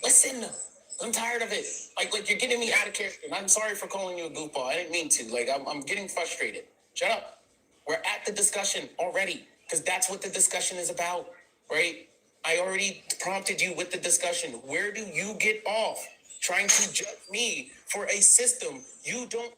Listen, I'm tired of it. Like you're getting me out of character. And I'm sorry for calling you a goofball. I didn't mean to. Like, I'm getting frustrated. Shut up. We're at the discussion already, because that's what the discussion is about, right? I already prompted you with the discussion. Where do you get off trying to judge me for a system you don't?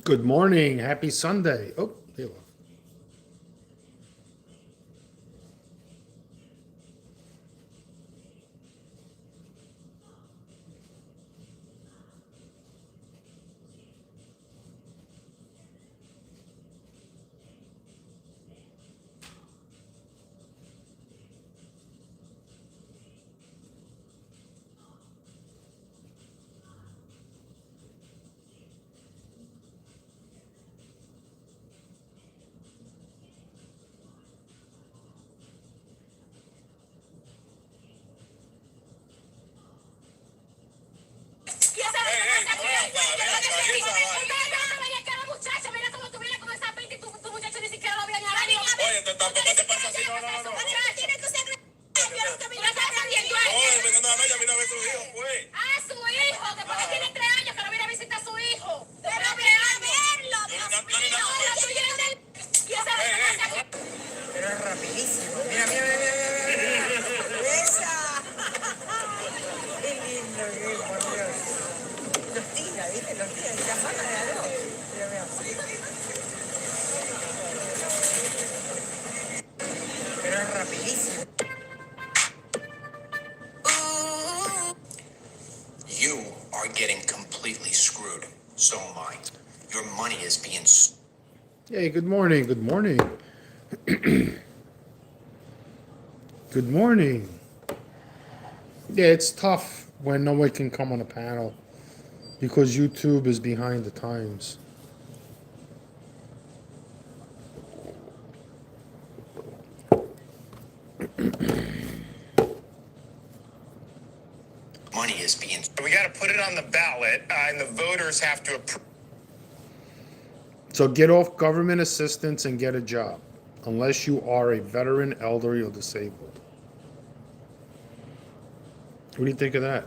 Good morning. Happy Sunday. Oh, there you are. Pero es rapidísimo. Mira, mira, mira, mira, mira, mira. Esa. Qué lindo que es, por Dios. Los tira, ¿viste? Los tira. Y la mano de la dos. Mira, mira. Pero es rapidísimo. You are getting completely screwed. So am I. Your money is being. Hey, good morning. Good morning. Good morning. Yeah, it's tough when no one can come on a panel because YouTube is behind the times. Money is being. We got to put it on the ballot, and the voters have to approve. So get off government assistance and get a job, unless you are a veteran, elderly, or disabled. What do you think of that?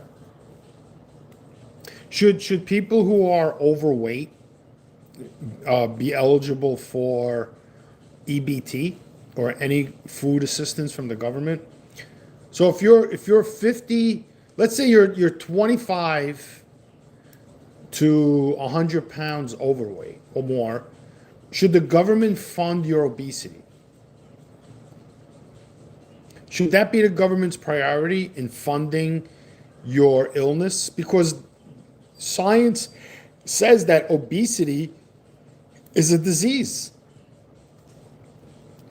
Should people who are overweight be eligible for EBT or any food assistance from the government? So if you're 50, let's say you're 25 to 100 pounds overweight or more, should the government fund your obesity? Should that be the government's priority in funding your illness? Because science says that obesity is a disease,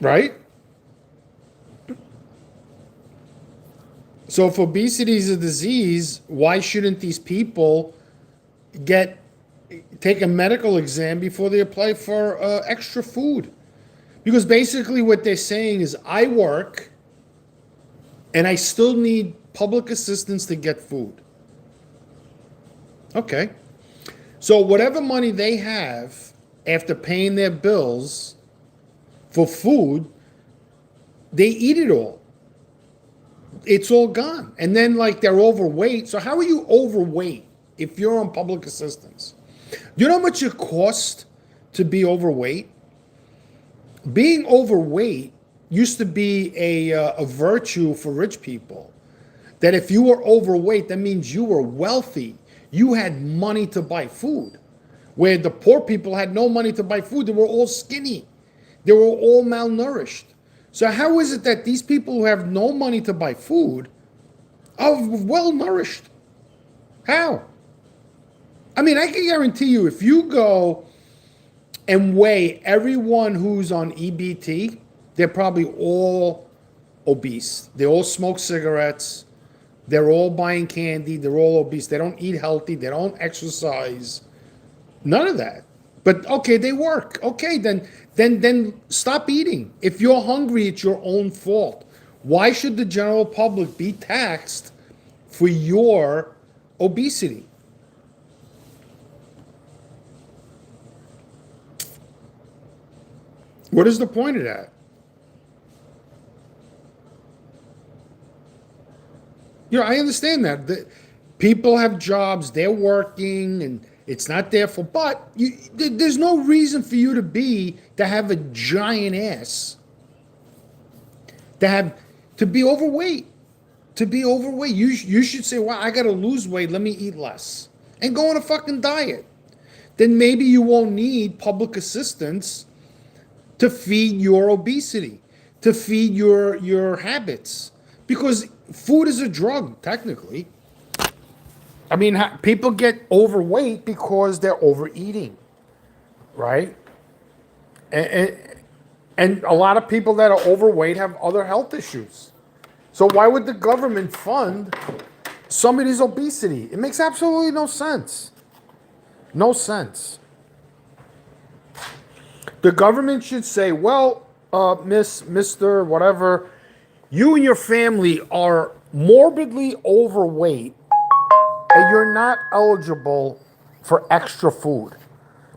right? So if obesity is a disease, why shouldn't these people take a medical exam before they apply for extra food? Because basically what they're saying is, I work and I still need public assistance to get food. Okay. So whatever money they have after paying their bills for food, they eat it all. It's all gone. And then like they're overweight. So how are you overweight if you're on public assistance? Do you know how much it costs to be overweight? Being overweight used to be a virtue for rich people. That if you were overweight, that means you were wealthy. You had money to buy food. Where the poor people had no money to buy food. They were all skinny. They were all malnourished. So how is it that these people who have no money to buy food are well nourished? How? I mean, I can guarantee you, if you go and weigh everyone who's on EBT, they're probably all obese. They all smoke cigarettes. They're all buying candy. They're all obese. They don't eat healthy. They don't exercise. None of that. But okay, they work. Okay, then stop eating. If you're hungry, it's your own fault. Why should the general public be taxed for your obesity? What is the point of that? I understand that. People have jobs, they're working, and it's not their fault. But there's no reason for you to have a giant ass, to be overweight. To be overweight, you should say, "Well, I got to lose weight. Let me eat less and go on a fucking diet." Then maybe you won't need public assistance to feed your obesity, to feed your habits, because food is a drug, technically. I mean, people get overweight because they're overeating, right? And a lot of people that are overweight have other health issues. So why would the government fund somebody's obesity? It makes absolutely no sense. No sense. The government should say, well, Mr. Whatever, you and your family are morbidly overweight and you're not eligible for extra food.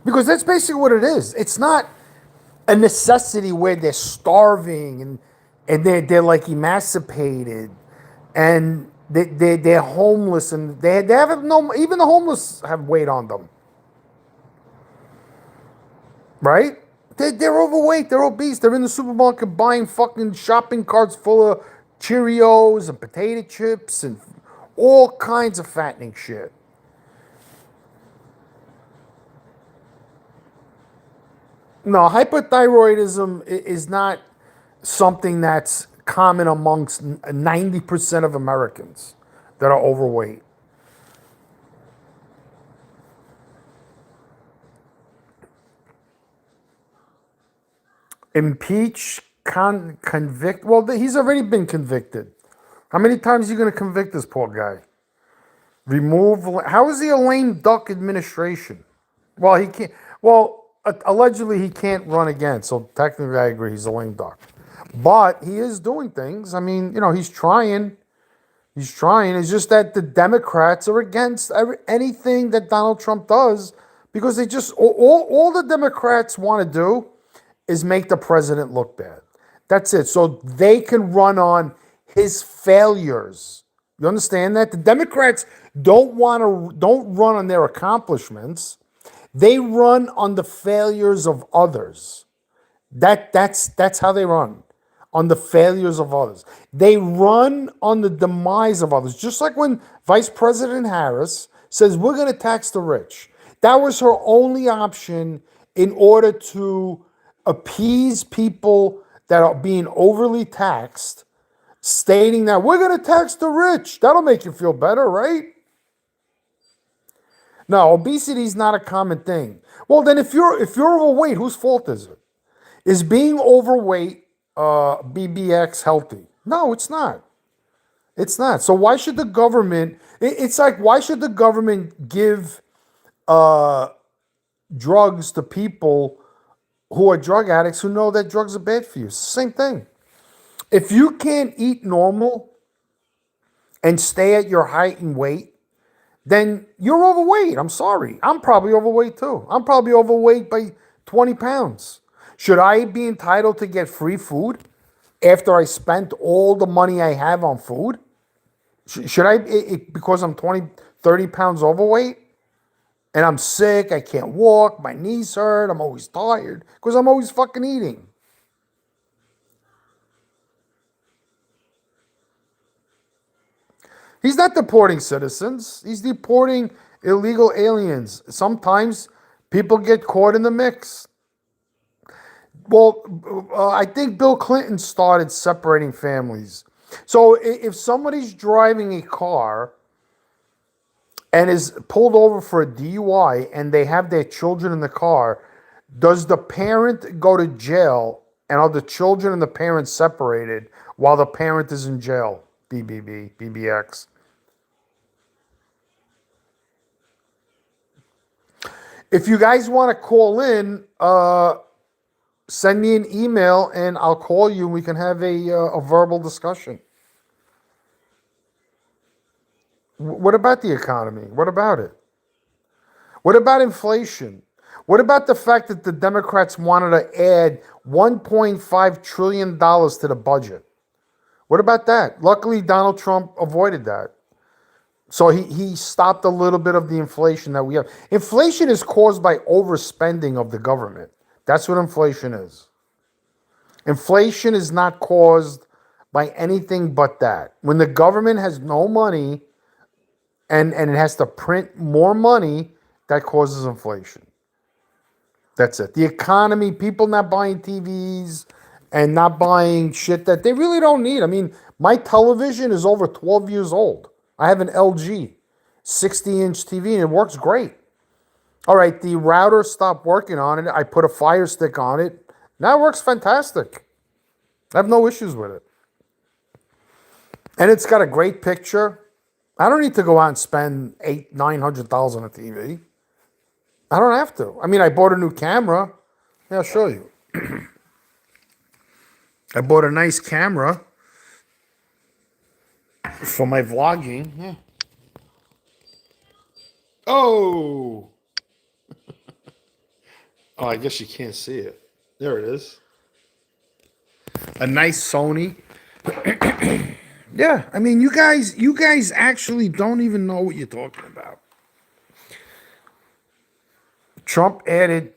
Because that's basically what it is. It's not a necessity where they're starving and they're like emancipated and they're homeless and they have no, even the homeless have weight on them. Right? They're overweight, they're obese, they're in the supermarket buying fucking shopping carts full of Cheerios and potato chips and all kinds of fattening shit. No, hypothyroidism is not something that's common amongst 90% of Americans that are overweight. Impeach convict. Well, he's already been convicted. How many times are you going to convict this poor guy? How is he a lame duck administration? Well, he can't. Well, allegedly he can't run again. So technically, I agree, he's a lame duck. But he is doing things. I mean, he's trying. He's trying. It's just that the Democrats are against anything that Donald Trump does because they just all the Democrats want to do is make the president look bad. That's it. So they can run on his failures. You understand that? The Democrats don't run on their accomplishments. They run on the failures of others. That's how they run. On the failures of others. They run on the demise of others. Just like when Vice President Harris says, we're going to tax the rich. That was her only option in order to appease people that are being overly taxed, stating that we're going to tax the rich. That'll make you feel better, right? No, obesity is not a common thing. Well, then if you're overweight, whose fault is it? Is being overweight BBX healthy? No, it's not. It's not. So why should the government? It's like, why should the government give drugs to people who are drug addicts who know that drugs are bad for you? It's the same thing. If you can't eat normal and stay at your height and weight, then you're overweight. I'm sorry. I'm probably overweight too. I'm probably overweight by 20 pounds. Should I be entitled to get free food after I spent all the money I have on food? Should I, because I'm 20, 30 pounds overweight and I'm sick, I can't walk, my knees hurt, I'm always tired because I'm always fucking eating. He's not deporting citizens. He's deporting illegal aliens. Sometimes people get caught in the mix. Well, I think Bill Clinton started separating families. So if somebody's driving a car and is pulled over for a DUI and they have their children in the car, does the parent go to jail and are the children and the parents separated while the parent is in jail? BBX. If you guys want to call in, send me an email and I'll call you and we can have a verbal discussion. What about the economy? What about it? What about inflation? What about the fact that the Democrats wanted to add $1.5 trillion to the budget? What about that? Luckily, Donald Trump avoided that. So he stopped a little bit of the inflation that we have. Inflation is caused by overspending of the government. That's what inflation is. Inflation is not caused by anything but that. When the government has no money and it has to print more money, that causes inflation. That's it. The economy, people not buying TVs and not buying shit that they really don't need. I mean, my television is over 12 years old. I have an LG 60-inch TV and it works great. All right, the router stopped working on it. I put a Fire Stick on it. Now it works fantastic. I have no issues with it. And it's got a great picture. I don't need to go out and spend $900,000 on a TV. I don't have to. I mean, I bought a new camera. Yeah, I'll show you. I bought a nice camera for my vlogging. Yeah. Oh. Oh, I guess you can't see it. There it is. A nice Sony. Yeah, I mean, you guys actually don't even know what you're talking about. Trump added,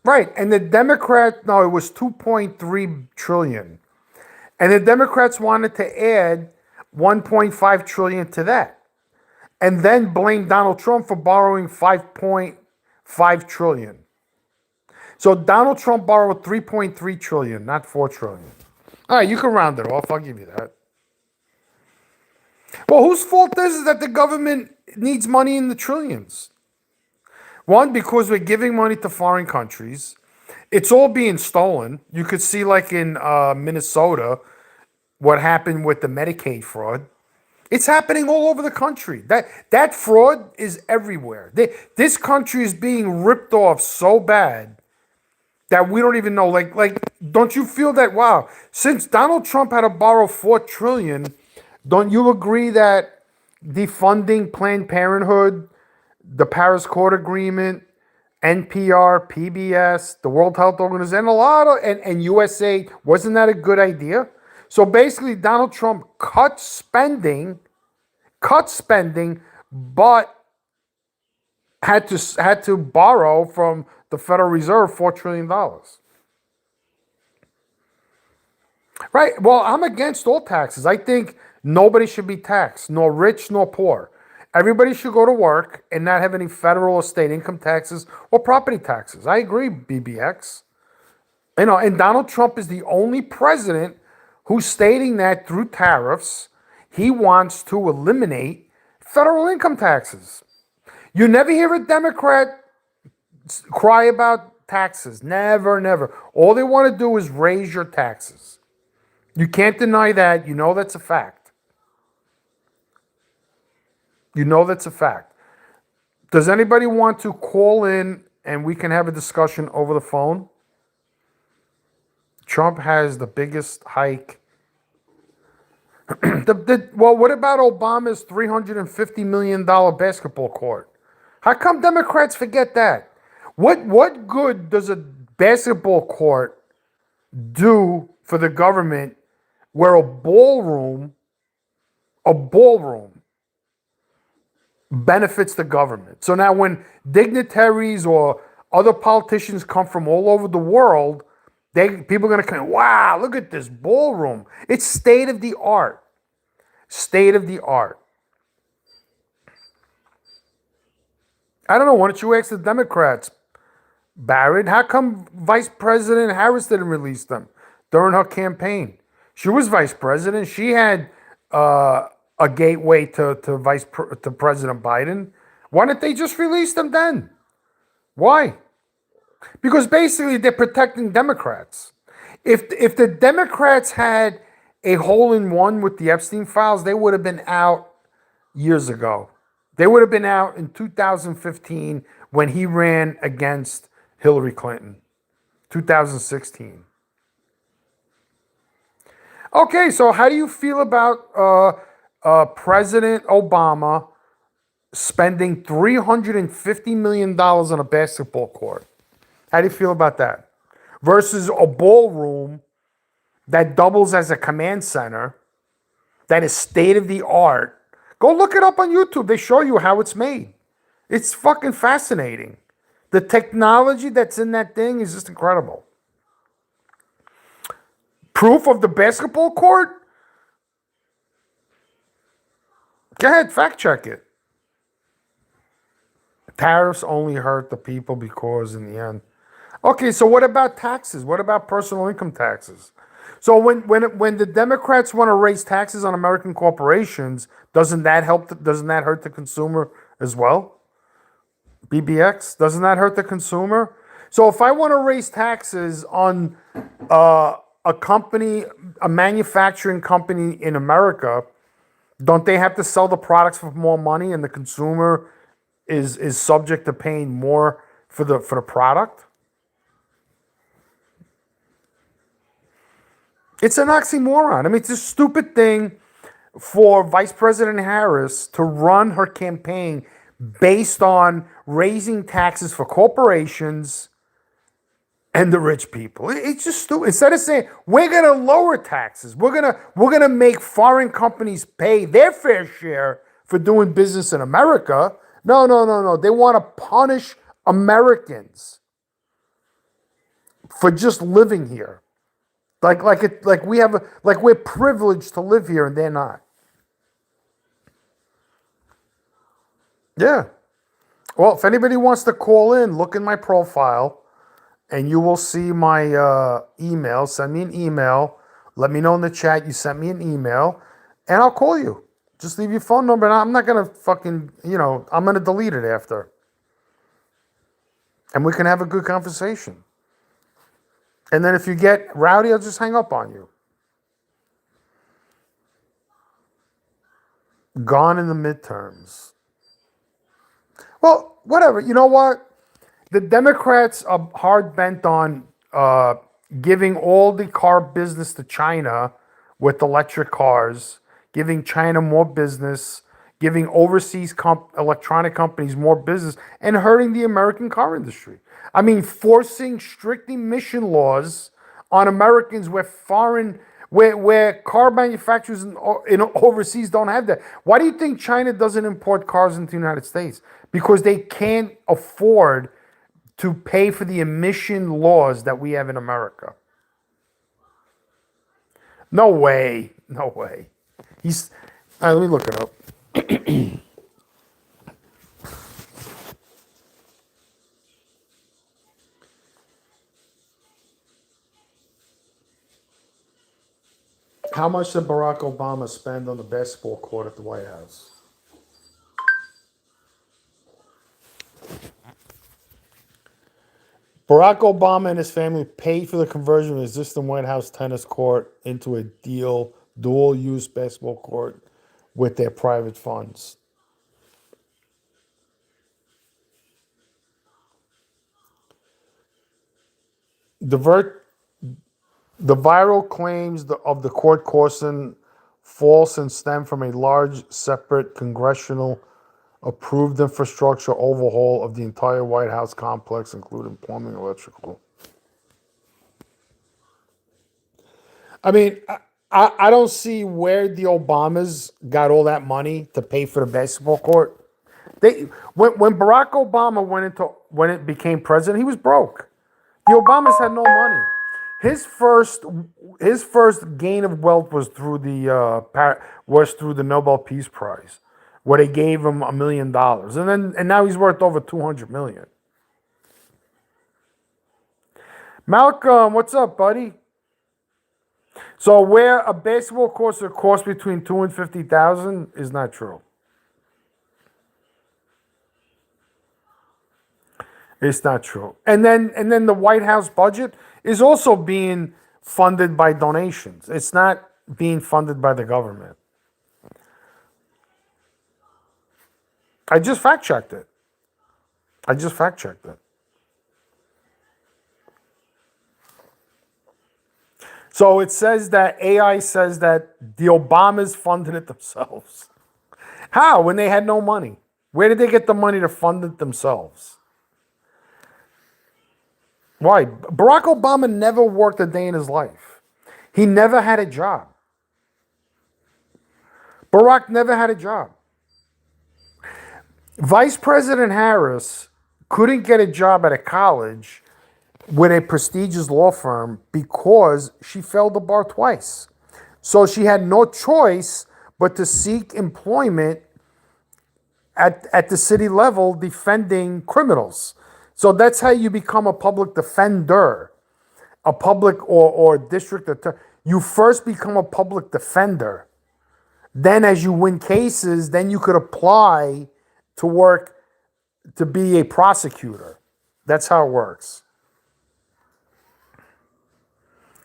right, and the Democrat, no, it was 2.3 trillion. And the Democrats wanted to add 1.5 trillion to that. And then blame Donald Trump for borrowing 5.5 trillion. So Donald Trump borrowed 3.3 trillion, not 4 trillion. All right, you can round it off. I'll give you that. Well, whose fault is it that the government needs money in the trillions? One, because we're giving money to foreign countries. It's all being stolen. You could see, like in Minnesota, what happened with the Medicaid fraud. It's happening all over the country. That fraud is everywhere. This country is being ripped off so bad that we don't even know. Don't you feel that? Wow, since Donald Trump had to borrow $4 trillion, don't you agree that defunding Planned Parenthood, the Paris Court Agreement, NPR, PBS, the World Health Organization, a lot of and USA, wasn't that a good idea? So basically, Donald Trump cut spending, but had to borrow from the Federal Reserve $4 trillion. Right. Well, I'm against all taxes. I think nobody should be taxed, nor rich nor poor. Everybody should go to work and not have any federal or state income taxes or property taxes. I agree, BBX. And Donald Trump is the only president who's stating that through tariffs, he wants to eliminate federal income taxes. You never hear a Democrat cry about taxes. Never, never. All they want to do is raise your taxes. You can't deny that. You know that's a fact. You know that's a fact. Does anybody want to call in and we can have a discussion over the phone? Trump has the biggest hike. Well, what about Obama's $350 million basketball court? How come Democrats forget that? What good does a basketball court do for the government where a ballroom benefits the government? So now when dignitaries or other politicians come from all over the world, people are going to come, wow, look at this ballroom. It's state of the art. State of the art. I don't know. Why don't you ask the Democrats, Barrett? How come Vice President Harris didn't release them during her campaign? She was vice president. She had a gateway to President Biden. Why didn't they just release them then? Why? Because basically they're protecting Democrats. If the Democrats had a hole-in-one with the Epstein files, they would have been out years ago. They would have been out in 2015 when he ran against Hillary Clinton. 2016. Okay, so how do you feel about President Obama spending $350 million on a basketball court? How do you feel about that? Versus a ballroom that doubles as a command center, that is state of the art. Go look it up on YouTube. They show you how it's made. It's fucking fascinating. The technology that's in that thing is just incredible. Proof of the basketball court? Go ahead, fact check it. Tariffs only hurt the people because in the end. Okay, so what about taxes? What about personal income taxes? So when the Democrats want to raise taxes on American corporations, doesn't that hurt the consumer as well? BBX, doesn't that hurt the consumer? So if I want to raise taxes on a company, a manufacturing company in America, don't they have to sell the products for more money, and the consumer is subject to paying more for the product? It's an oxymoron. I mean, it's a stupid thing for Vice President Harris to run her campaign based on raising taxes for corporations and the rich people. It's just stupid. Instead of saying we're going to lower taxes, we're going to make foreign companies pay their fair share for doing business in America. No. They want to punish Americans for just living here. Like we're privileged to live here and they're not. Yeah. Well, if anybody wants to call in, look in my profile and you will see my email. Send me an email. Let me know in the chat you sent me an email and I'll call you. Just leave your phone number and I'm not going to fucking, I'm going to delete it after. And we can have a good conversation. And then if you get rowdy, I'll just hang up on you. Gone in the midterms. Well, whatever. You know what? The Democrats are hard bent on giving all the car business to China with electric cars, giving China more business, giving overseas electronic companies more business, and hurting the American car industry. I mean, forcing strict emission laws on Americans where car manufacturers in overseas don't have that. Why do you think China doesn't import cars into the United States? Because they can't afford to pay for the emission laws that we have in America. No way. No way. He's. All right, let me look it up. How much did Barack Obama spend on the basketball court at the White House? Barack Obama and his family paid for the conversion of the existing White House tennis court into a dual-use basketball court with their private funds. The viral claims of the court caution false and stem from a large, separate congressional approved infrastructure overhaul of the entire White House complex, including plumbing, electrical. I mean, I don't see where the Obamas got all that money to pay for the basketball court. When Barack Obama when it became president, he was broke. The Obamas had no money. His first gain of wealth was through the Nobel Peace Prize, where they gave him $1 million, and now he's worth over $200 million. Malcolm, what's up, buddy? So where a basketball course costs between $2,000 and $50,000 is not true. It's not true. And then the White House budget is also being funded by donations. It's not being funded by the government. I just fact checked it. So it says that AI says that the Obamas funded it themselves. How? When they had no money. Where did they get the money to fund it themselves? Why? Barack Obama never worked a day in his life. He never had a job. Barack never had a job. Vice President Harris couldn't get a job at a college with a prestigious law firm because she failed the bar twice. So she had no choice but to seek employment at the city level defending criminals. So that's how you become a public defender, a public or district attorney. You first become a public defender. Then as you win cases, then you could apply to work to be a prosecutor. That's how it works.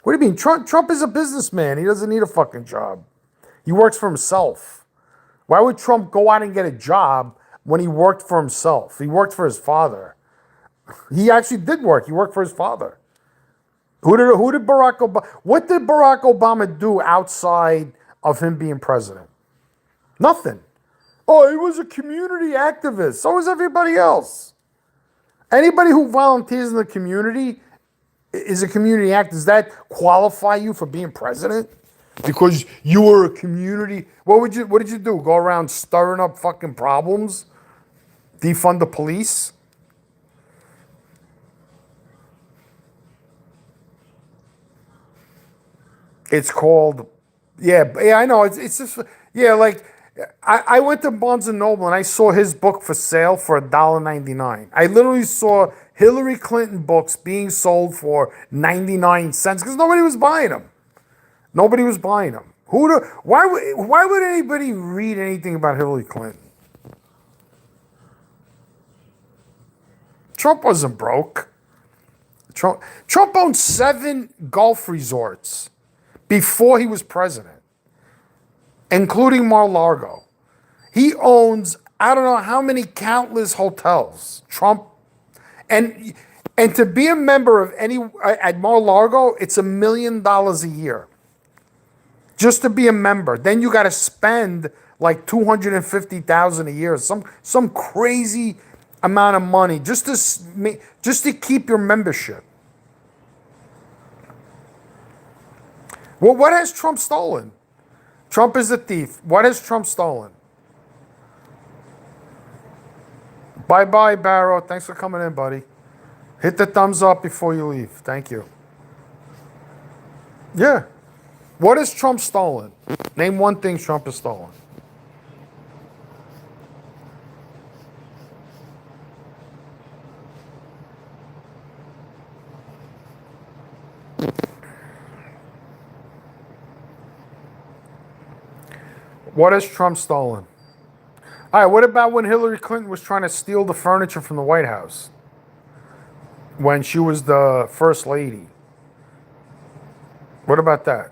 What do you mean? Trump is a businessman. He doesn't need a fucking job. He works for himself. Why would Trump go out and get a job when he worked for himself? He worked for his father. He actually did work. He worked for his father. Who did Barack Obama? What did Barack Obama do outside of him being president? Nothing. Oh, he was a community activist. So was everybody else. Anybody who volunteers in the community is a community activist. Does that qualify you for being president? Because you were a community. What did you do? Go around stirring up fucking problems? Defund the police? It's called, yeah, I know. It's just, yeah, like, I went to Barnes & Noble and I saw his book for sale for $1.99. I literally saw Hillary Clinton books being sold for 99 cents because nobody was buying them. Nobody was buying them. Why would anybody read anything about Hillary Clinton? Trump wasn't broke. Trump owned 7 golf resorts before he was president, including Mar-a-Lago. He owns, I don't know how many countless hotels. Trump, and to be a member of any at Mar-a-Lago, it's $1 million a year. Just to be a member. Then you got to spend like $250,000 a year, some crazy amount of money just to keep your membership. Well, what has Trump stolen? Trump is a thief. What has Trump stolen? Bye-bye, Barrow. Thanks for coming in, buddy. Hit the thumbs up before you leave. Thank you. Yeah. What has Trump stolen? Name one thing Trump has stolen. What has Trump stolen? All right, what about when Hillary Clinton was trying to steal the furniture from the White House? When she was the first lady? What about that?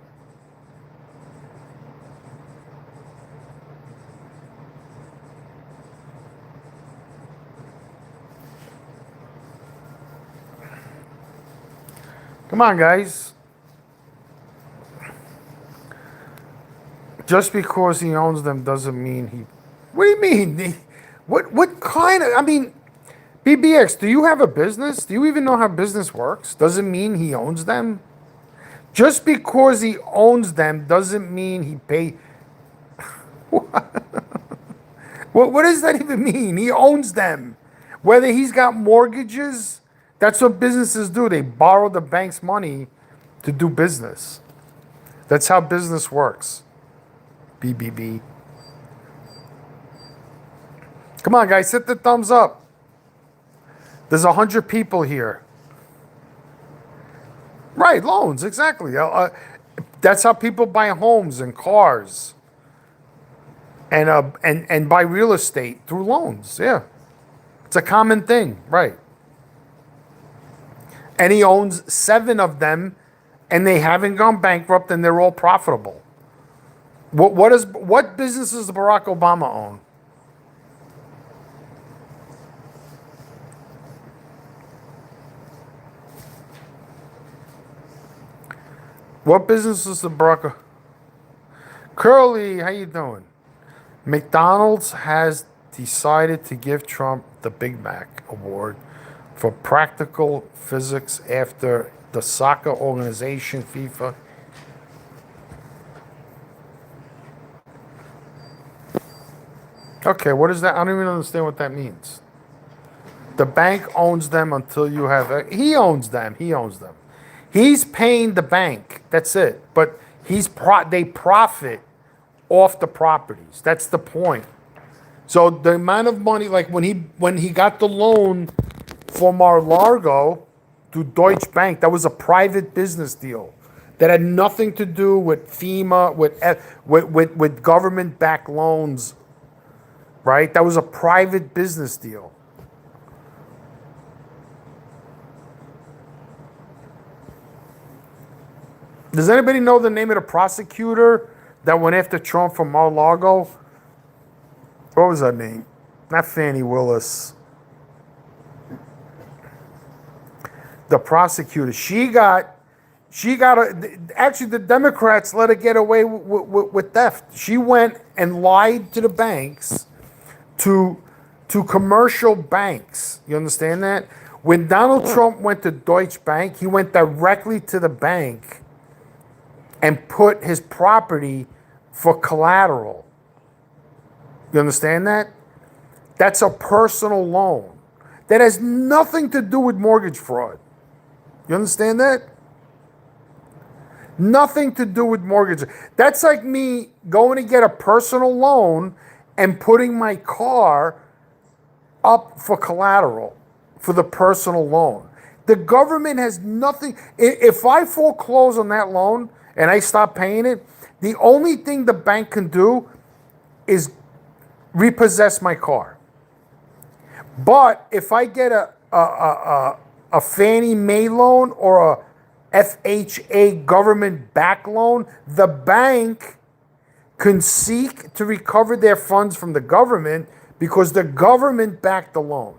Come on, guys. Just because he owns them doesn't mean he... What do you mean? What kind of... I mean, BBX, do you have a business? Do you even know how business works? Doesn't mean he owns them. Just because he owns them doesn't mean he pay... What does that even mean? He owns them. Whether he's got mortgages, that's what businesses do. They borrow the bank's money to do business. That's how business works. BBB. Come on, guys, hit the thumbs up. There's 100 people here. Right, loans, exactly. That's how people buy homes and cars and buy real estate through loans. Yeah, it's a common thing, right? And he owns 7 of them, and they haven't gone bankrupt, and they're all profitable. What businesses does Barack Obama own? What businesses does Barack? Curly, how you doing? McDonald's has decided to give Trump the Big Mac Award for practical physics after the soccer organization FIFA. Okay, what is that? I don't even understand what that means. The bank owns them until you have... He owns them. He owns them. He's paying the bank. That's it. But they profit off the properties. That's the point. So the amount of money, like when he got the loan for Mar-a-Lago to Deutsche Bank, that was a private business deal that had nothing to do with FEMA, with government-backed loans. Right? That was a private business deal. Does anybody know the name of the prosecutor that went after Trump from Mar-a-Lago? What was her name? Not Fannie Willis. The prosecutor. Actually, the Democrats let her get away with theft. She went and lied to the banks, to commercial banks. You understand that? When Donald Trump went to Deutsche Bank, he went directly to the bank and put his property for collateral. You understand that? That's a personal loan. That has nothing to do with mortgage fraud. You understand that? Nothing to do with mortgage. That's like me going to get a personal loan and putting my car up for collateral for the personal loan. The government has nothing. If I foreclose on that loan and I stop paying it, the only thing the bank can do is repossess my car. But if I get a Fannie Mae loan or a FHA government backed loan, the bank can seek to recover their funds from the government because the government backed the loan.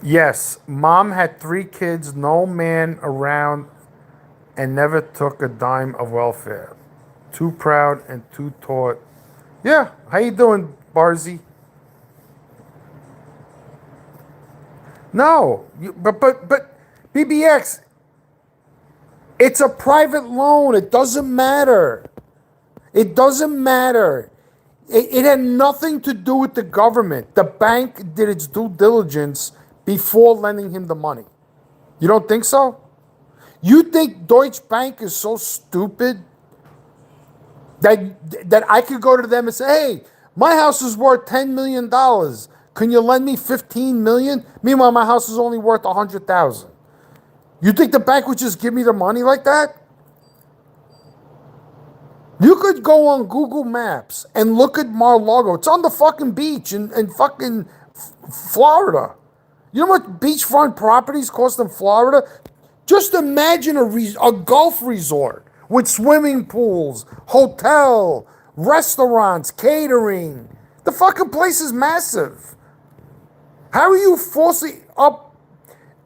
Yes, mom had 3 kids, no man around, and never took a dime of welfare. Too proud and too taught. Yeah, how you doing, Barzy? No, but BBX, it's a private loan. It doesn't matter. It doesn't matter. It had nothing to do with the government. The bank did its due diligence before lending him the money. You don't think so? You think Deutsche Bank is so stupid that I could go to them and say, "Hey, my house is worth $10 million. Can you lend me 15 million? Meanwhile, my house is only worth 100,000. You think the bank would just give me the money like that? You could go on Google Maps and look at Mar-a-Lago. It's on the fucking beach in fucking Florida. You know what beachfront properties cost in Florida? Just imagine a golf resort with swimming pools, hotel, restaurants, catering. The fucking place is massive. How are you falsely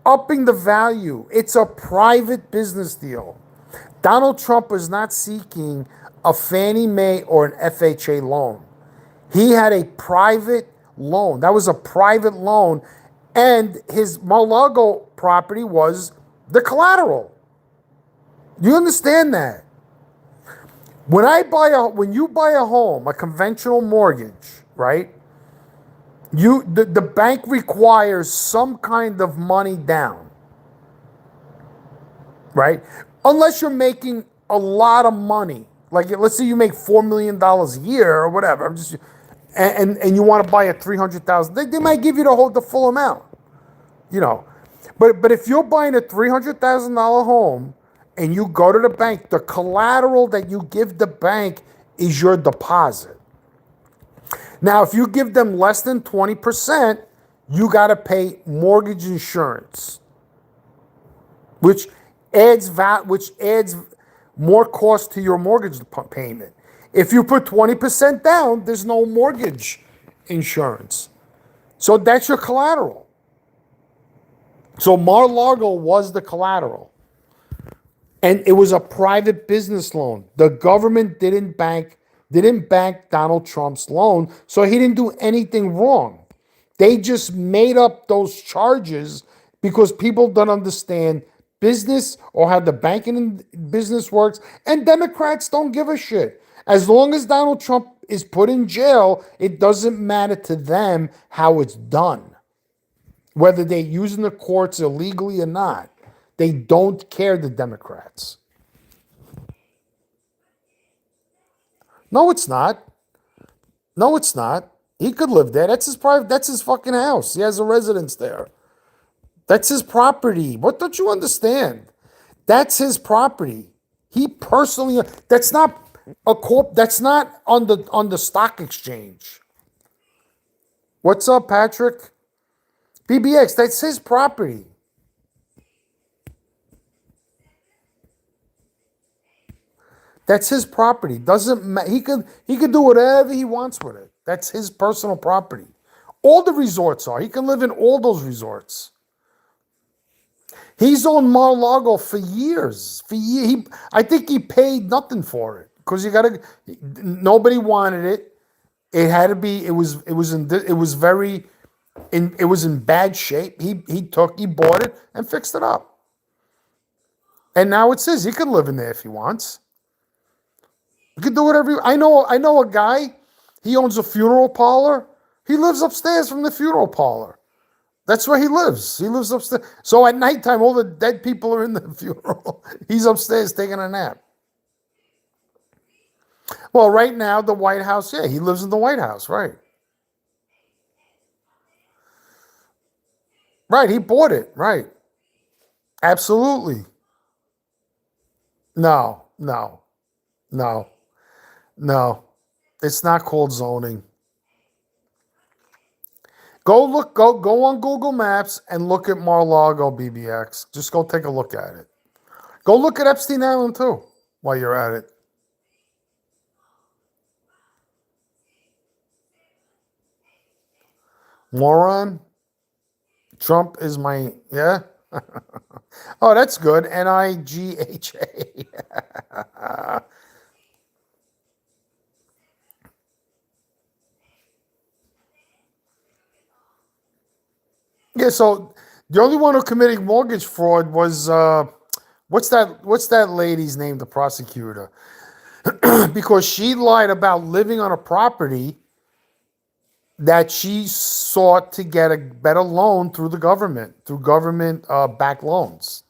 upping the value? It's a private business deal. Donald Trump was not seeking a Fannie Mae or an FHA loan. He had a private loan. That was a private loan, and his Mar-a-Lago property was the collateral. You understand that? When you buy a home, a conventional mortgage, right? The bank requires some kind of money down, right? Unless you're making a lot of money, like let's say you make $4 million a year or whatever. And you want to buy a $300,000, they might give you the full amount, you know. But if you're buying a $300,000 home and you go to the bank, the collateral that you give the bank is your deposit. Now, if you give them less than 20%, you got to pay mortgage insurance, which adds more cost to your mortgage payment. If you put 20% down, there's no mortgage insurance. So that's your collateral. So Mar-a-Lago was the collateral. And it was a private business loan. The government didn't bank Donald Trump's loan, so he didn't do anything wrong. They just made up those charges because people don't understand business or how the banking business works, and Democrats don't give a shit. As long as Donald Trump is put in jail, it doesn't matter to them how it's done. Whether they're using the courts illegally or not. They don't care, the Democrats. No, it's not. No, it's not. He could live there. That's his fucking house. He has a residence there. That's his property. What don't you understand? That's his property. He personally, that's not that's not on the stock exchange. What's up, Patrick? BBX, that's his property. That's his property. Doesn't matter. He could do whatever he wants with it. That's his personal property. All the resorts are. He can live in all those resorts. He's on Mar-a-Lago for years. I think he paid nothing for it because nobody wanted it. It had to be. It was in bad shape. He bought it and fixed it up. And now it says he can live in there if he wants. You can do whatever. I know a guy. He owns a funeral parlor. He lives upstairs from the funeral parlor. That's where he lives. He lives upstairs. So at nighttime, all the dead people are in the funeral. He's upstairs taking a nap. Well, right now, the White House, yeah, he lives in the White House, right? Right, he bought it, right. Absolutely. No. It's not called zoning. Go on Google Maps and look at Mar-a-Lago BBX. Just go take a look at it. Go look at Epstein Island too while you're at it. Moron. Trump is my, yeah. Oh, that's good. NIGHA. Yeah, so the only one who committed mortgage fraud was what's that lady's name, the prosecutor? Because she lied about living on a property that she sought to get a better loan through the government, through government backed loans.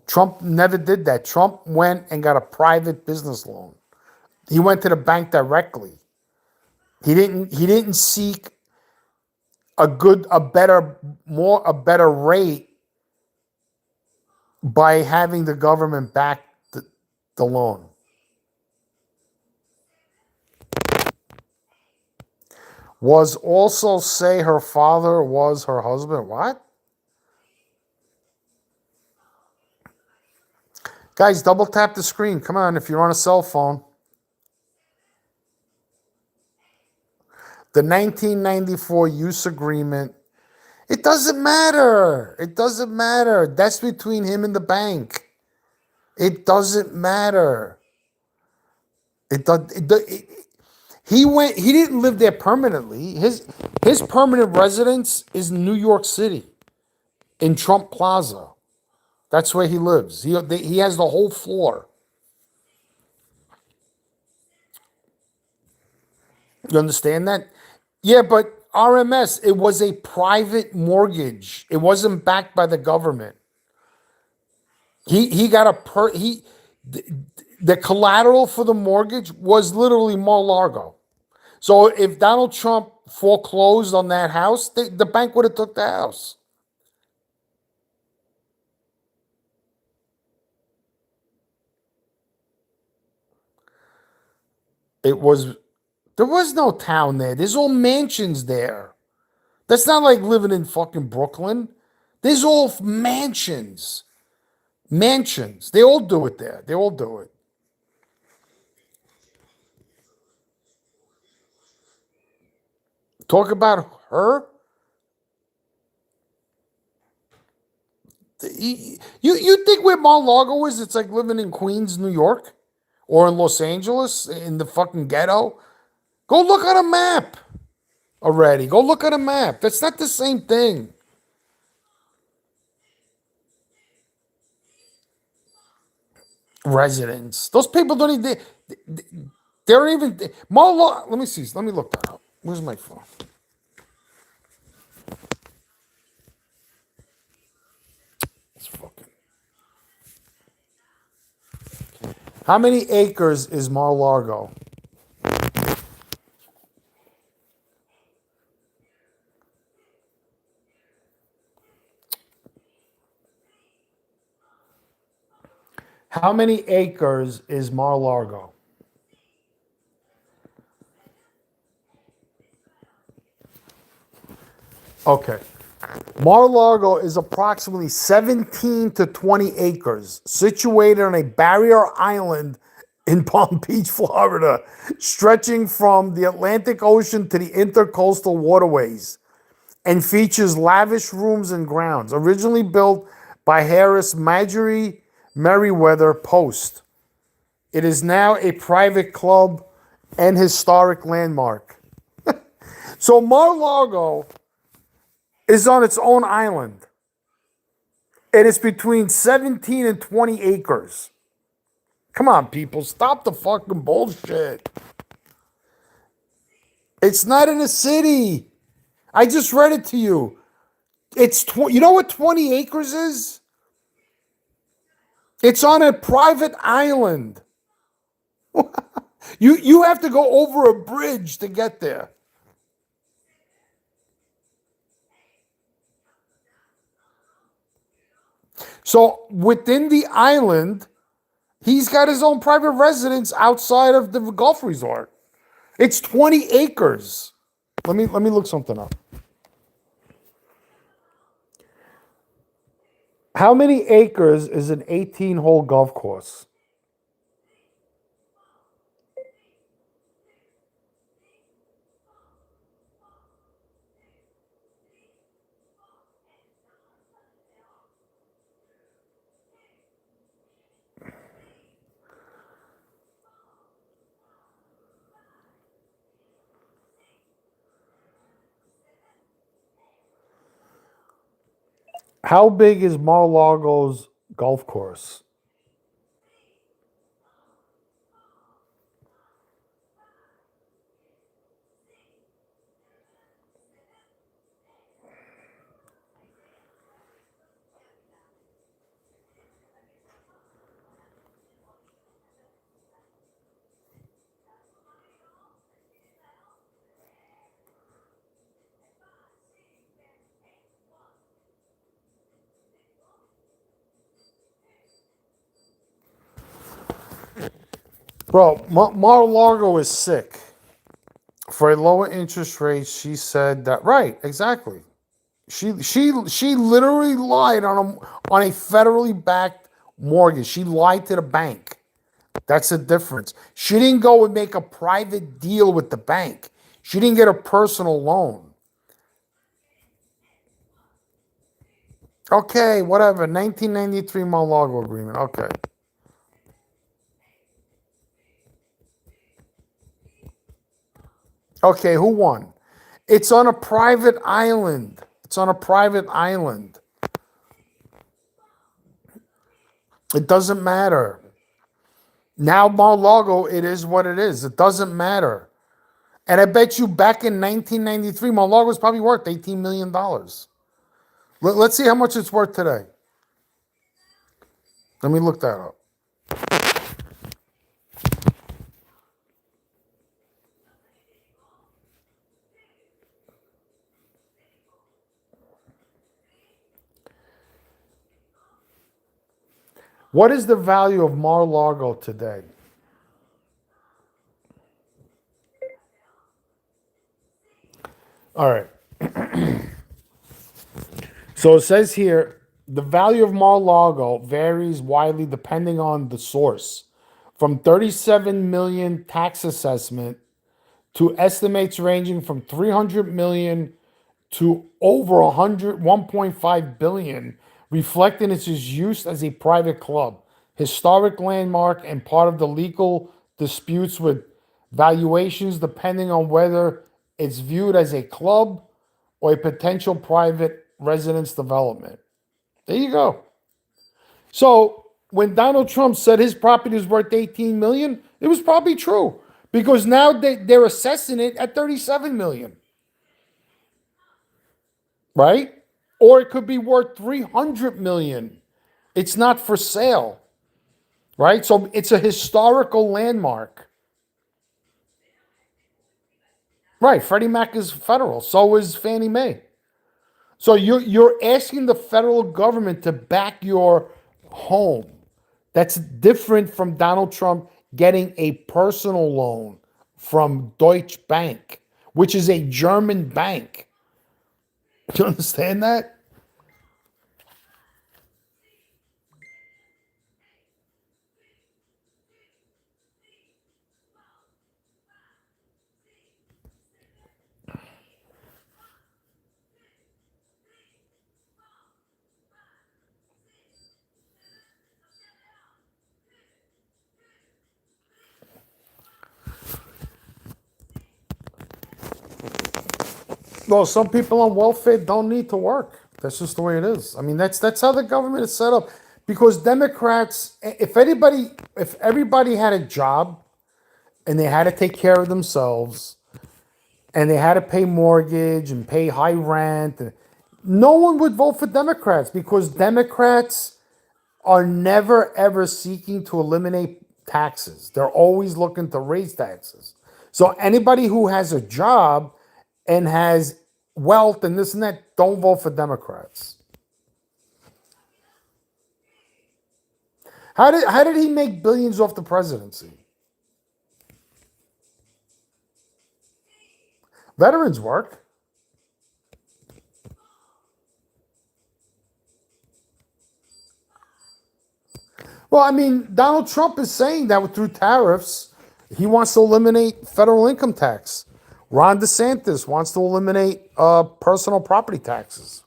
Trump never did that. Trump went and got a private business loan. He went to the bank directly. He didn't seek a better rate by having the government back the loan. Was also say her father was her husband. What? Guys, double tap the screen. Come on, if you're on a cell phone. The 1994 use agreement. It doesn't matter. It doesn't matter. That's between him and the bank. It doesn't matter. He didn't live there permanently. His permanent residence is New York City, in Trump Plaza. That's where he lives. He has the whole floor. You understand that? Yeah, but RMS, it was a private mortgage. It wasn't backed by the government. He got the collateral for the mortgage was literally Mar-a-Lago. So if Donald Trump foreclosed on that house, the bank would have took the house. There was no town there. There's all mansions there. That's not like living in fucking Brooklyn. There's all mansions. Mansions. They all do it there. They all do it. Talk about her. You think where Mar-a-Lago is, it's like living in Queens, New York? Or in Los Angeles, in the fucking ghetto? Go look at a map already. Go look at a map. That's not the same thing. Residents. Those people don't even... They don't even... Let me see. Let me look that up. Where's my phone? It's fucking... How many acres is Mar-a-Lago? How many acres is Mar-a-Lago? Okay. Mar-a-Lago is approximately 17 to 20 acres, situated on a barrier island in Palm Beach, Florida, stretching from the Atlantic Ocean to the intercoastal waterways, and features lavish rooms and grounds. Originally built by Harris Marjorie Meriwether Post, it is now a private club and historic landmark. So Mar-a-Lago is on its own island. And it's between 17 and 20 acres. Come on, people. Stop the fucking bullshit. It's not in a city. I just read it to you. You know what 20 acres is? It's on a private island. You have to go over a bridge to get there. So within the island, he's got his own private residence outside of the golf resort. It's 20 acres. Let me look something up. How many acres is an 18-hole golf course? How big is Mar-a-Lago's golf course? Bro, Mar-a-Lago is sick. For a lower interest rate, she said that. Right, exactly. She literally lied on a federally backed mortgage. She lied to the bank. That's the difference. She didn't go and make a private deal with the bank. She didn't get a personal loan. Okay, whatever. 1993 Mar-a-Lago agreement. Okay. Okay, who won? It's on a private island. It's on a private island. It doesn't matter. Now Mar-a-Lago, it is what it is. It doesn't matter. And I bet you back in 1993, Mar-a-Lago was probably worth $18 million. Let's see how much it's worth today. Let me look that up. What is the value of Mar-a-Lago today? All right. So it says here, the value of Mar-a-Lago varies widely depending on the source, from 37 million tax assessment to estimates ranging from 300 million to over 1.5 billion, reflecting its use as a private club, historic landmark, and part of the legal disputes with valuations depending on whether it's viewed as a club or a potential private residence development. There you go. So when Donald Trump said his property was worth 18 million, it was probably true because now they're assessing it at 37 million, right? Or it could be worth 300 million. It's not for sale, right? So it's a historical landmark. Right, Freddie Mac is federal, so is Fannie Mae. So you're asking the federal government to back your home. That's different from Donald Trump getting a personal loan from Deutsche Bank, which is a German bank. Do you understand that? Well, some people on welfare don't need to work. That's just the way it is. I mean, that's how the government is set up. Because Democrats, if everybody had a job and they had to take care of themselves and they had to pay mortgage and pay high rent, no one would vote for Democrats because Democrats are never ever seeking to eliminate taxes. They're always looking to raise taxes. So anybody who has a job and has wealth and this and that, don't vote for Democrats. How did he make billions off the presidency? Veterans work. Well, I mean, Donald Trump is saying that through tariffs, he wants to eliminate federal income tax. Ron DeSantis wants to eliminate personal property taxes.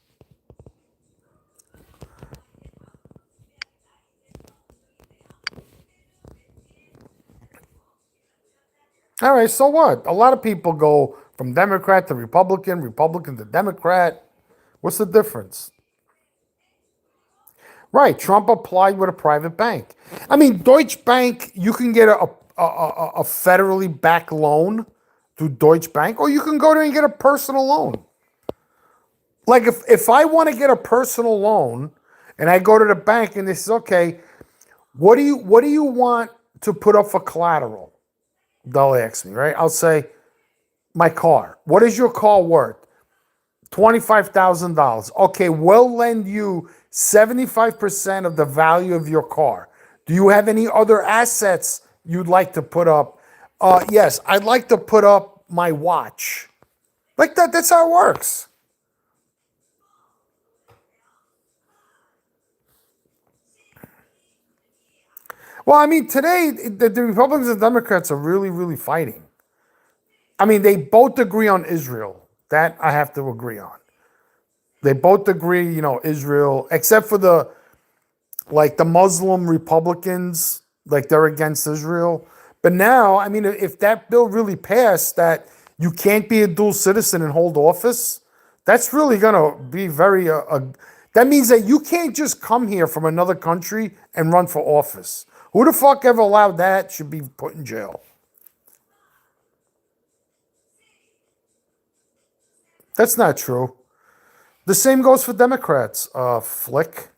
All right, so what? A lot of people go from Democrat to Republican, Republican to Democrat. What's the difference? Right, Trump applied with a private bank. I mean, Deutsche Bank, you can get a federally backed loan through Deutsche Bank, or you can go there and get a personal loan. Like if I want to get a personal loan and I go to the bank and they say, okay, what do you want to put up for collateral? They'll ask me, right? I'll say, my car. What is your car worth? $25,000. Okay, we'll lend you 75% of the value of your car. Do you have any other assets you'd like to put up? Yes, I'd like to put up my watch. Like that, that's how it works. Well, I mean, today, the Republicans and Democrats are really, really fighting. I mean, they both agree on Israel. That I have to agree on. They both agree, Israel, except for the Muslim Republicans, like they're against Israel. But now, I mean, if that bill really passed that you can't be a dual citizen and hold office, that's really going to be that means that you can't just come here from another country and run for office. Who the fuck ever allowed that should be put in jail. That's not true. The same goes for Democrats, Flick.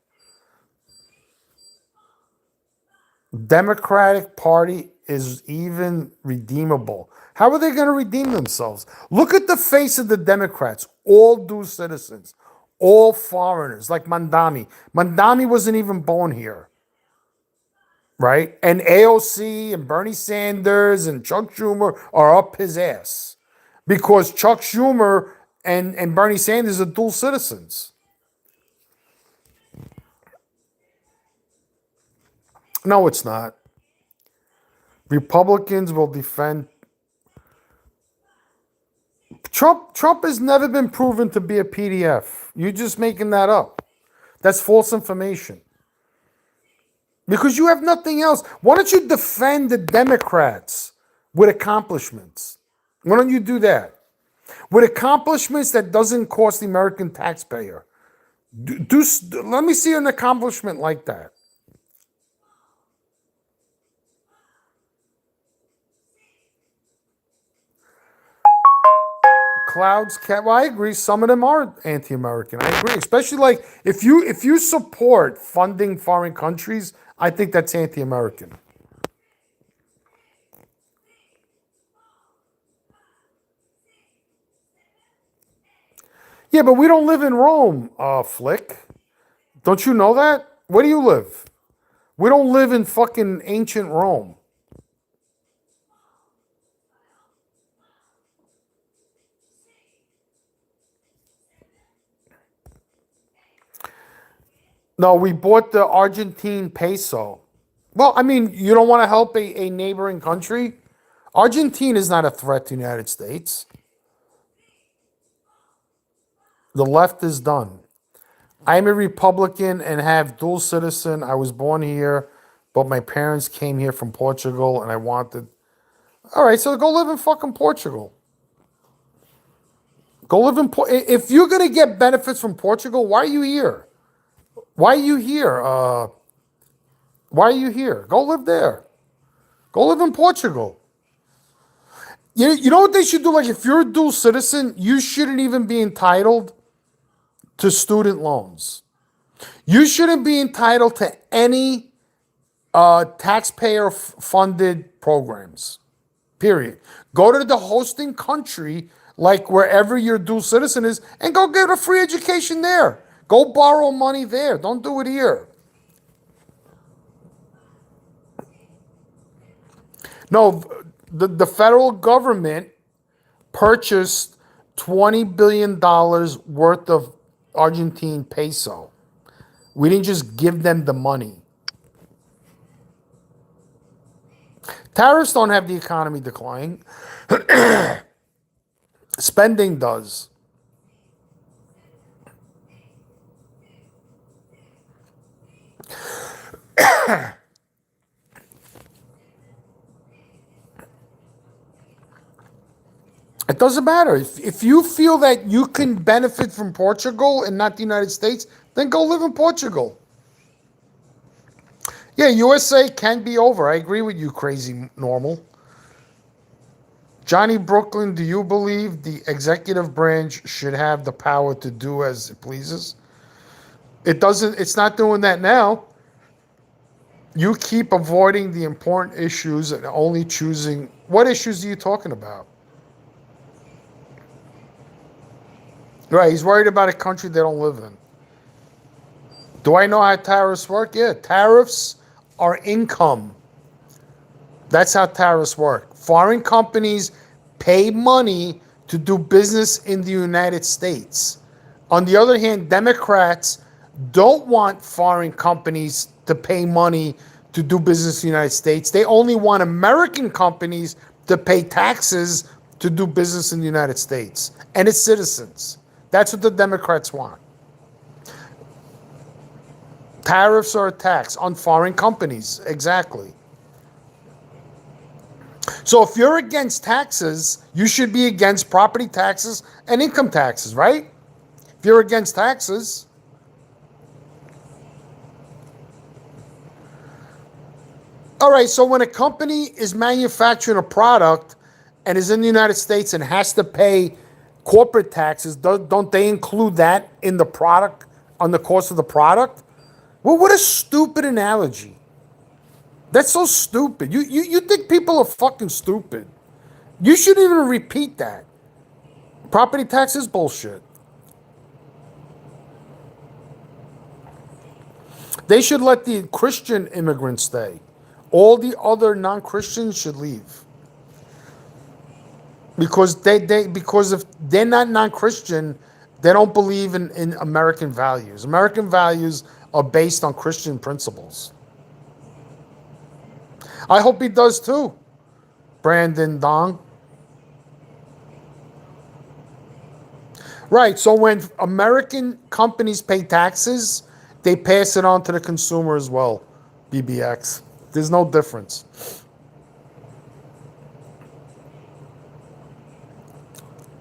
Democratic Party is even redeemable. How are they going to redeem themselves? Look at the face of the Democrats, all dual citizens, all foreigners, like Mandami. Mandami wasn't even born here, right? And AOC and Bernie Sanders and Chuck Schumer are up his ass because Chuck Schumer and Bernie Sanders are dual citizens. No, it's not. Republicans will defend. Trump has never been proven to be a PDF. You're just making that up. That's false information. Because you have nothing else. Why don't you defend the Democrats with accomplishments? Why don't you do that? With accomplishments that doesn't cost the American taxpayer. Let me see an accomplishment like that. Well, I agree. Some of them are anti-American. I agree, especially like if you support funding foreign countries, I think that's anti-American. Yeah, but we don't live in Rome, Flick. Don't you know that? Where do you live? We don't live in fucking ancient Rome. No, we bought the Argentine peso. Well, I mean, you don't want to help a neighboring country? Argentina is not a threat to the United States. The left is done. I'm a Republican and have dual citizen. I was born here, but my parents came here from Portugal and I wanted. All right, so go live in fucking Portugal. Go live in If you're going to get benefits from Portugal, why are you here? Why are you here? Why are you here? Go live there. Go live in Portugal. You know what they should do? Like, if you're a dual citizen, you shouldn't even be entitled to student loans. You shouldn't be entitled to any taxpayer-funded programs, period. Go to the hosting country, like wherever your dual citizen is, and go get a free education there. Go borrow money there. Don't do it here. No, the federal government purchased $20 billion worth of Argentine peso. We didn't just give them the money. Tariffs don't have the economy declining. Spending does. It doesn't matter. If you feel that you can benefit from Portugal and not the United States, then go live in Portugal. Yeah, USA can be over. I agree with you, crazy normal. Johnny Brooklyn, do you believe the executive branch should have the power to do as it pleases? It doesn't, it's not doing that now. You keep avoiding the important issues and only choosing. What issues are you talking about? Right, he's worried about a country they don't live in. Do I know how tariffs work? Yeah, tariffs are income. That's how tariffs work. Foreign companies pay money to do business in the United States. On the other hand, Democrats don't want foreign companies to pay money to do business in the United States. They only want American companies to pay taxes to do business in the United States and its citizens. That's what the Democrats want. Tariffs are a tax on foreign companies. Exactly. So if you're against taxes, you should be against property taxes and income taxes, right? If you're against taxes. All right, so when a company is manufacturing a product and is in the United States and has to pay corporate taxes, don't they include that in the product, on the cost of the product? Well, what a stupid analogy. That's so stupid. You think people are fucking stupid. You shouldn't even repeat that. Property tax is bullshit. They should let the Christian immigrants stay. All the other non-Christians should leave. Because because if they're not non-Christian, they don't believe in American values. American values are based on Christian principles. I hope he does too, Brandon Dong. Right, so when American companies pay taxes, they pass it on to the consumer as well, BBX. There's no difference.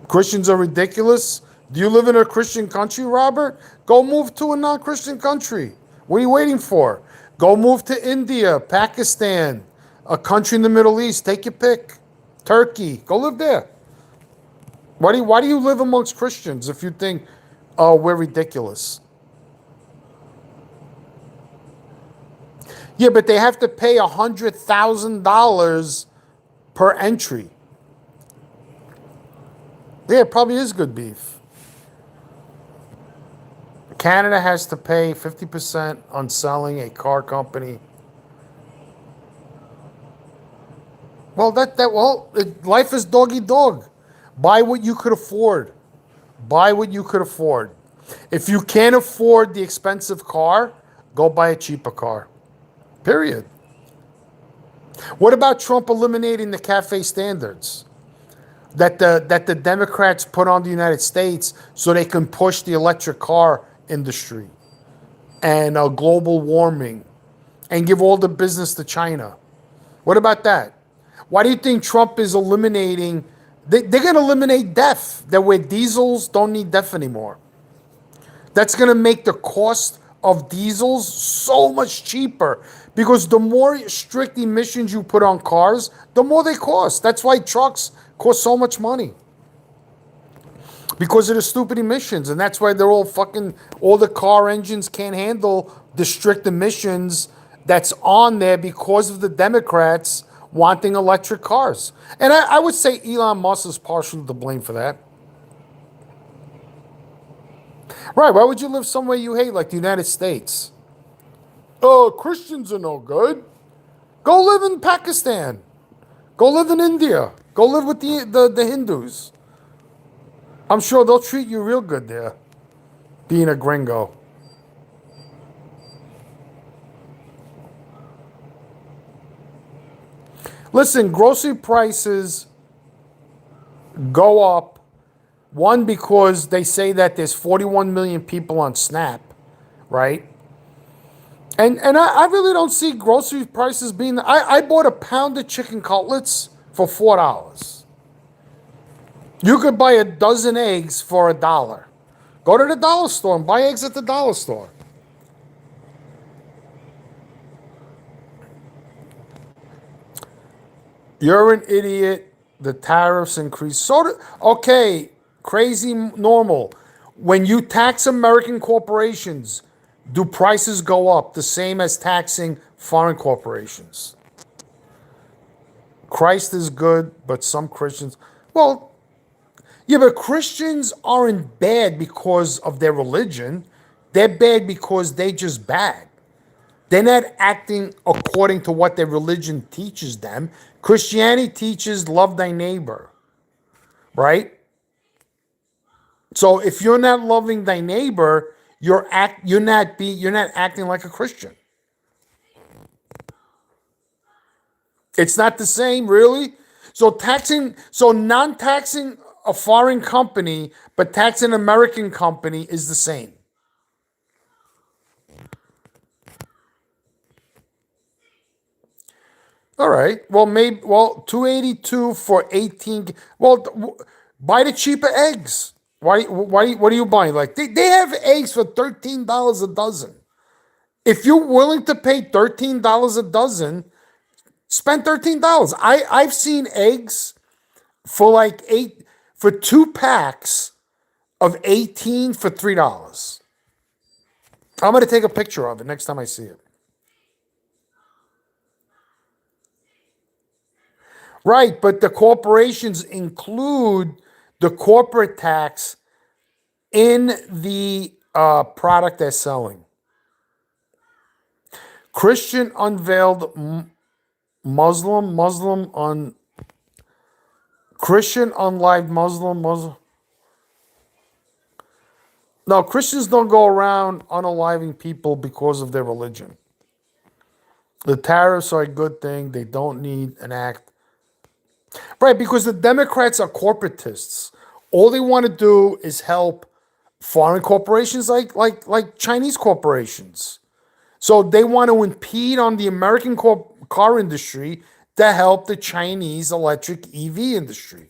Christians are ridiculous. Do you live in a Christian country, Robert? Go move to a non-Christian country. What are you waiting for? Go move to India, Pakistan, a country in the Middle East. Take your pick. Turkey. Go live there. Why do you live amongst Christians if you think, oh, we're ridiculous? Yeah, but they have to pay $100,000 per entry. Yeah, it probably is good beef. Canada has to pay 50% on selling a car company. Well, life is dog eat dog. Buy what you could afford. Buy what you could afford. If you can't afford the expensive car, go buy a cheaper car. Period. What about Trump eliminating the cafe standards that the Democrats put on the United States so they can push the electric car industry and global warming and give all the business to China? What about that? Why do you think Trump is eliminating? They're going to eliminate DEF. That way diesels don't need DEF anymore. That's going to make the cost of diesels so much cheaper because the more strict emissions you put on cars, the more they cost. That's why trucks cost so much money. Because of the stupid emissions. And that's why all the car engines can't handle the strict emissions that's on there because of the Democrats wanting electric cars. And I would say Elon Musk is partially to blame for that. Right, why would you live somewhere you hate like the United States? Oh, Christians are no good. Go live in Pakistan. Go live in India. Go live with the Hindus. I'm sure they'll treat you real good there, being a gringo. Listen, grocery prices go up. One, because they say that there's 41 million people on SNAP, right? And I really don't see grocery prices being. I bought a pound of chicken cutlets for $4. You could buy a dozen eggs for $1. Go to the dollar store and buy eggs at the dollar store. You're an idiot. The tariffs increase. Okay, crazy normal. When you tax American corporations, do prices go up the same as taxing foreign corporations? Christ is good, but some Christians, well, yeah, but Christians aren't bad because of their religion. They're bad because they just bad. They're not acting according to what their religion teaches them. Christianity teaches love thy neighbor, right? So if you're not loving thy neighbor, you're not acting like a Christian. It's not the same, really. So non-taxing a foreign company but taxing an American company is the same. All right. Well, 282 for 18. Well, buy the cheaper eggs. What are you buying? Like they have eggs for $13 a dozen. If you're willing to pay $13 a dozen, spend $13. I've seen eggs for like 2 packs of 18 for $3. I'm gonna take a picture of it next time I see it. Right, but the corporations include the corporate tax in the product they're selling. Christian unveiled Muslim on Christian unlived Muslim. No, Christians don't go around unaliving people because of their religion. The tariffs are a good thing. They don't need an act. Right, because the Democrats are corporatists. All they want to do is help foreign corporations like Chinese corporations. So they want to impede on the American car industry to help the Chinese electric EV industry.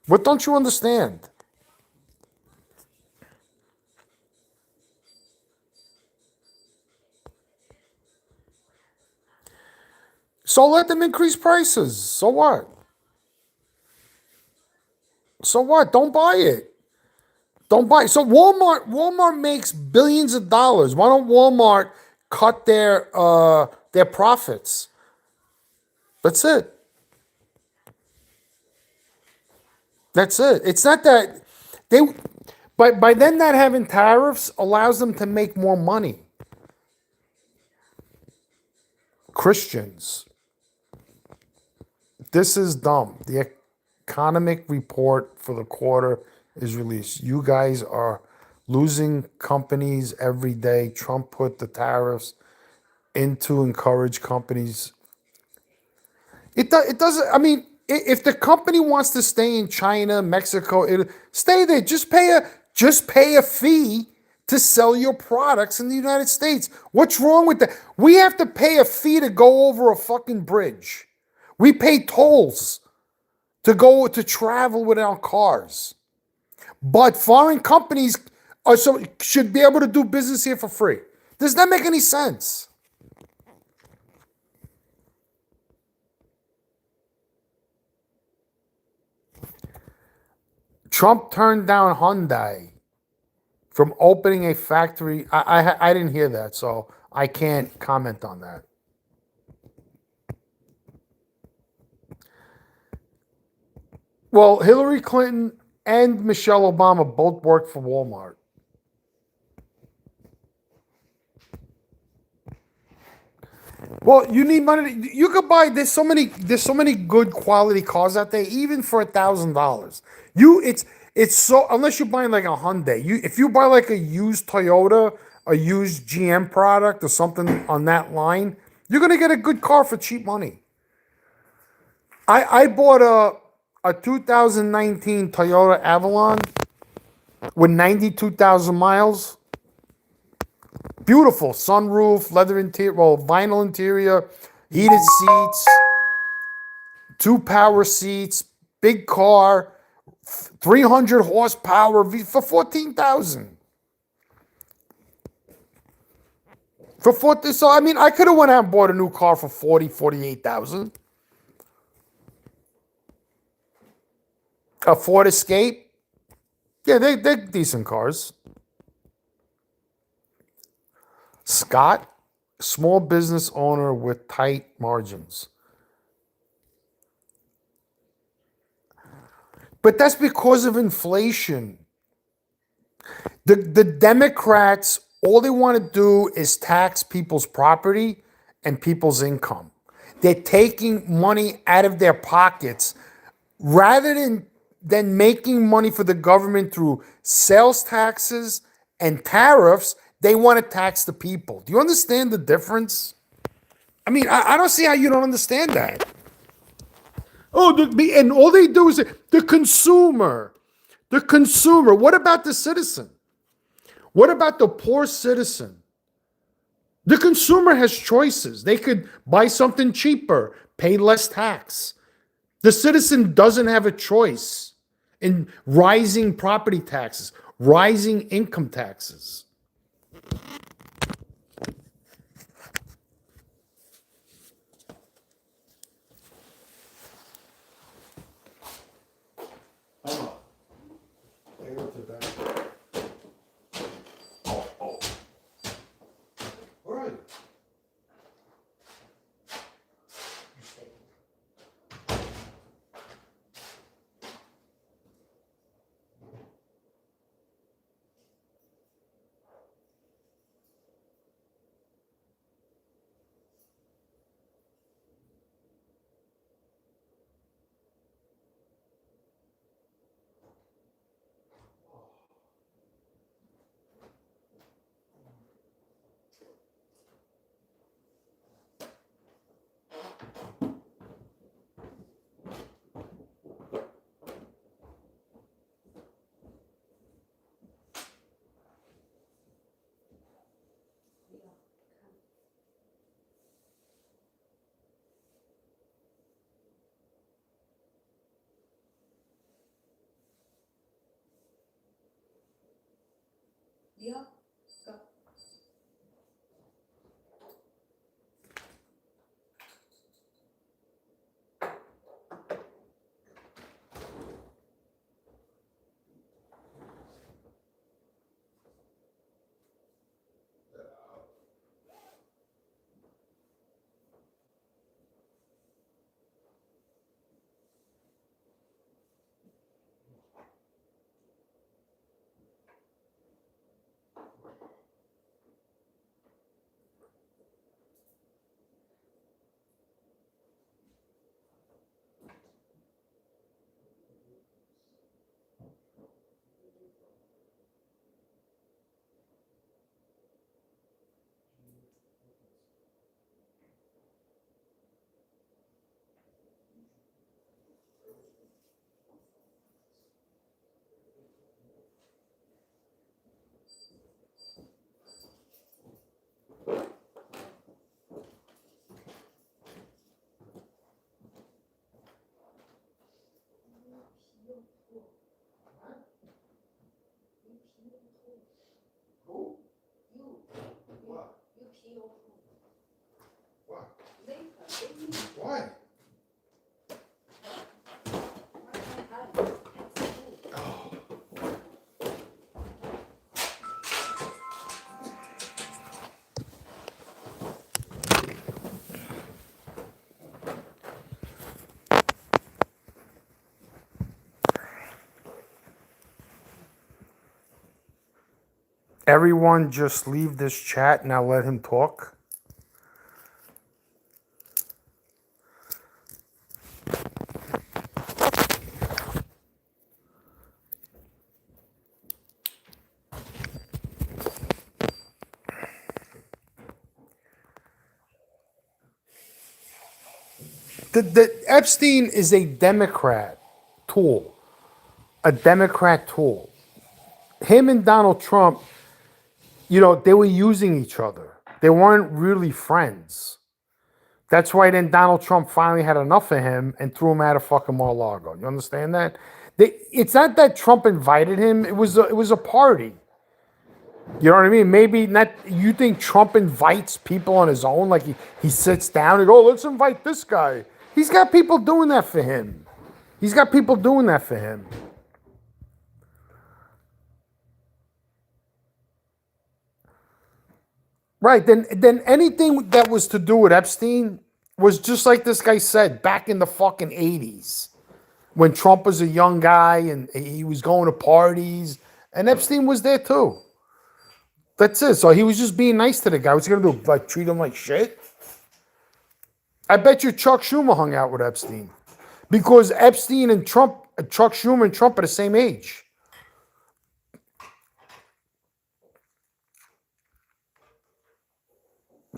What don't you understand? So let them increase prices. So what? So what? Don't buy it. Don't buy it. So Walmart makes billions of dollars. Why don't Walmart cut their profits? That's it. That's it. It's not that they by them not having tariffs allows them to make more money. Christians. This is dumb. The economic report for the quarter is released. You guys are losing companies every day. Trump put the tariffs in to encourage companies. It doesn't. I mean, if the company wants to stay in China, Mexico, stay there. Just pay a fee to sell your products in the United States. What's wrong with that? We have to pay a fee to go over a fucking bridge. We pay tolls to travel with our cars. But foreign companies should be able to do business here for free. Does that make any sense? Trump turned down Hyundai from opening a factory. I didn't hear that, so I can't comment on that. Well, Hillary Clinton and Michelle Obama both worked for Walmart. Well, you need money. You could buy. There's so many good quality cars out there, even for $1,000. It's so unless you're buying like a Hyundai. If you buy like a used Toyota, a used GM product, or something on that line, you're gonna get a good car for cheap money. I bought a 2019 Toyota Avalon with 92,000 miles. Beautiful sunroof, leather interior, well, vinyl interior, heated seats, 2 power seats, big car, 300 horsepower for 14,000. For 40, so I mean, I could have went out and bought a new car for 40, 48,000. A Ford Escape, yeah, they're decent cars. Scott, small business owner with tight margins. But that's because of inflation. The Democrats, all they want to do is tax people's property and people's income. They're taking money out of their pockets rather than making money for the government through sales taxes and tariffs. They want to tax the people. Do you understand the difference? I mean, I don't see how you don't understand that. Oh, and all they do is the consumer. The consumer. What about the citizen? What about the poor citizen? The consumer has choices. They could buy something cheaper, pay less tax. The citizen doesn't have a choice in rising property taxes, rising income taxes. All right. Why? Everyone just leave this chat. Now let him talk. The Epstein is a Democrat tool, a Democrat tool. Him and Donald Trump, they were using each other. They weren't really friends. That's why then Donald Trump finally had enough of him and threw him out of fucking Mar-a-Lago. You understand that? It's not that Trump invited him. It was a party. You know what I mean? Maybe not. You think Trump invites people on his own? Like he sits down and go, let's invite this guy. He's got people doing that for him. He's got people doing that for him. Right. Then anything that was to do with Epstein was just like this guy said back in the fucking 80s when Trump was a young guy and he was going to parties and Epstein was there too. That's it. So he was just being nice to the guy. What's he going to do? Like treat him like shit? I bet you Chuck Schumer hung out with Epstein because Epstein and Chuck Schumer and Trump are the same age.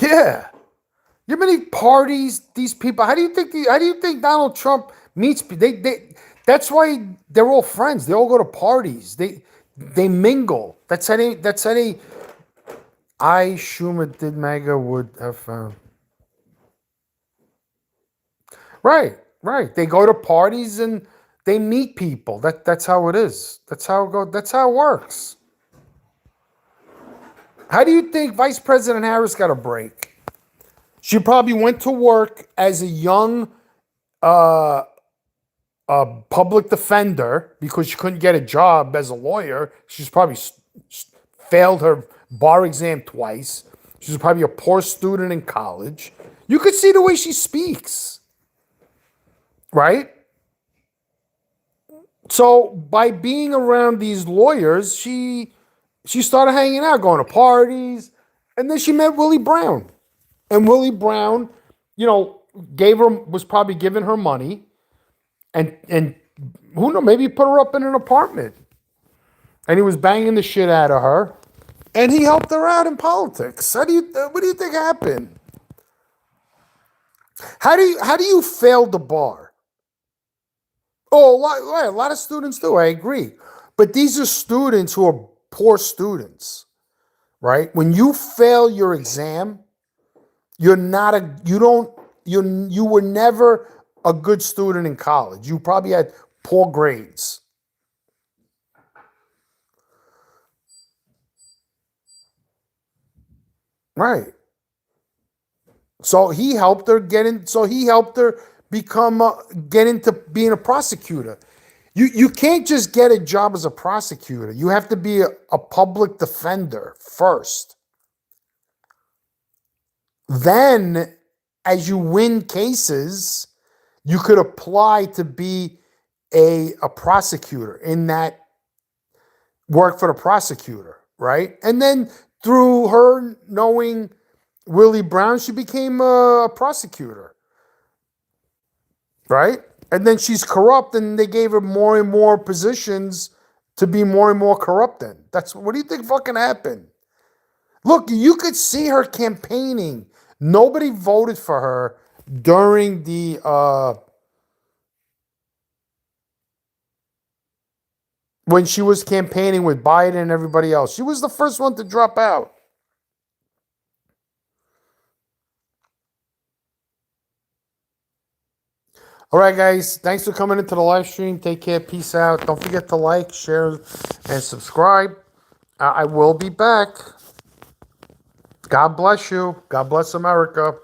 Yeah. You know how many parties these people? How do you think Donald Trump meets people? That's why they're all friends. They all go to parties. They mingle. That's how they. I Schumer did MAGA would have found. Right. They go to parties and they meet people. That's how it is. That's how it goes. That's how it works. How do you think Vice President Harris got a break? She probably went to work as a young public defender because she couldn't get a job as a lawyer. She's probably failed her bar exam twice. She's probably a poor student in college. You could see the way she speaks, right? So by being around these lawyers, she started hanging out, going to parties, and then she met Willie Brown. And Willie Brown, was probably giving her money, and who knows, maybe put her up in an apartment, and he was banging the shit out of her, and he helped her out in politics. What do you think happened? How do you fail the bar? Oh, a lot of students do. I agree, but these are students who are poor students, right? When you fail your exam. You were never a good student in college. You probably had poor grades. Right. So he helped her get into being a prosecutor. You can't just get a job as a prosecutor. You have to be a public defender first. Then, as you win cases, you could apply to be a prosecutor in that work for the prosecutor, right? And then through her knowing Willie Brown, she became a prosecutor, right? And then she's corrupt, and they gave her more and more positions to be more and more corrupt then. What do you think fucking happened? Look, you could see her campaigning. Nobody voted for her during the when she was campaigning with Biden and everybody else. She was the first one to drop out. All right, guys. Thanks for coming into the live stream. Take care. Peace out. Don't forget to like, share, and subscribe. I will be back. God bless you. God bless America.